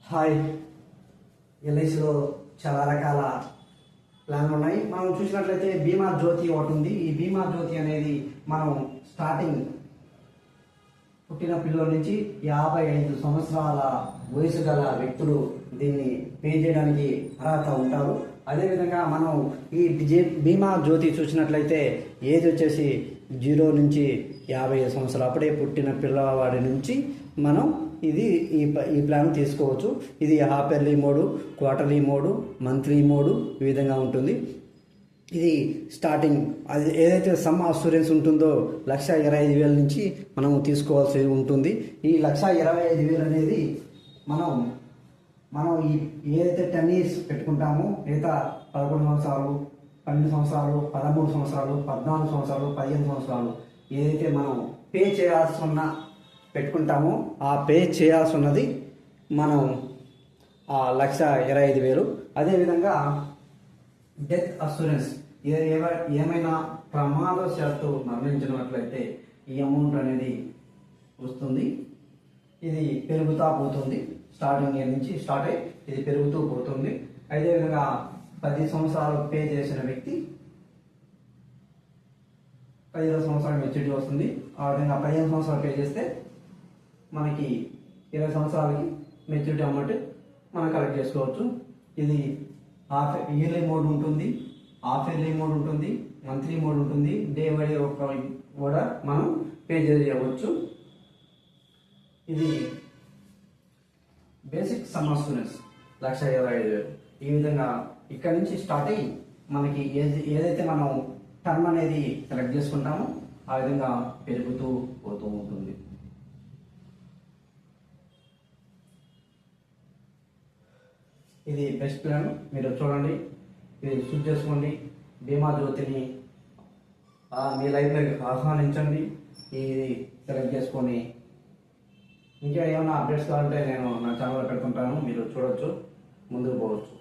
Hi. ఎల్ఐసిలో చాలా రకాల ప్లాన్లు ఉన్నాయి. మనం చూసినట్లయితే బీమా జ్యోతి ఒకటి ఉంది. ఈ బీమా జ్యోతి అనేది మనం స్టార్టింగ్ పుట్టిన పిల్లల నుంచి 55 సంవత్సరాల వయసు గల వ్యక్తులు దీన్ని పే చేయడానికి అర్హత ఉంటారు. అదేవిధంగా మనం ఈ బీమా జ్యోతి చూసినట్లయితే ఏజ్ వచ్చేసి 0 నుంచి 55 సంవత్సరాలు అప్పుడే పుట్టిన పిల్లవాడి నుంచి మనం ఈ ప్లాన్ తీసుకోవచ్చు. ఇది half yearly mode, quarterly mode, monthly mode ఈ విధంగా ఉంటుంది. ఇది స్టార్టింగ్ అది ఏదైతే సమ్ అష్యూరెన్స్ ఉంటుందో 1,25,000 నుంచి మనం తీసుకోవాల్సి ఉంటుంది. ఈ 1,25,000 అనేది మనం ఏదైతే 10 years పెట్టుకుంటామో, మిగతా 11 సంవత్సరాలు, 12 సంవత్సరాలు, 13 సంవత్సరాలు, 14 సంవత్సరాలు, 15 సంవత్సరాలు ఏదైతే మనం పే చేయాల్సి ఉన్న పెట్టుకుంటామో ఆ పే చేయాల్సి ఉన్నది మనం 1,25,000. అదేవిధంగా డెత్ అష్యూరెన్స్ ఏమైనా ప్రమాదశాత్తు మరణించినట్లయితే ఈ అమౌంట్ అనేది వస్తుంది. ఇది పెరుగుతూ పోతుంది. స్టార్టింగ్ ఇయర్ నుంచి స్టార్ట్ అయ్యి ఇది పెరుగుతూ పోతుంది. అదేవిధంగా 10 సంవత్సరాలు పే చేసిన వ్యక్తి 15 సంవత్సరాలు మెచ్యూరిటీ వస్తుంది. ఆ విధంగా 15 సంవత్సరాలు పే చేస్తే మనకి 20 సంవత్సరాలకి మెచ్యూరిటీ అమౌంట్ మనం కలెక్ట్ చేసుకోవచ్చు. ఇది హాఫ్ ఇయర్లీ మోడ్ ఉంటుంది, హాఫ్ ఇయర్లీ మోడ్ ఉంటుంది, మంత్లీ మోడ్ ఉంటుంది. డే బై డే కూడా మనం పే చేయవచ్చు. ఇది బేసిక్ సమ్ అష్యూరెన్స్ 1,25,000. ఈ విధంగా ఇక్కడ నుంచి స్టార్ట్ అయ్యి మనకి ఏదైతే మనం టర్మ్ అనేది సెలెక్ట్ చేసుకుంటామో ఆ విధంగా పెరుగుతూ పోతూ ఉంటుంది. ఇది బెస్ట్ ప్లాన్. మీరు చూడండి, ఇది చూస్ చేసుకోండి. బీమా జ్యోతిని మీ లైఫ్లోకి ఆహ్వానించండి. ఇది సెలెక్ట్ చేసుకొని ఇంకా ఏమైనా అప్డేట్స్ కావాలంటే నేను నా ఛానల్లో పెడుతుంటాను, మీరు చూడవచ్చు, ముందుకు పోవచ్చు.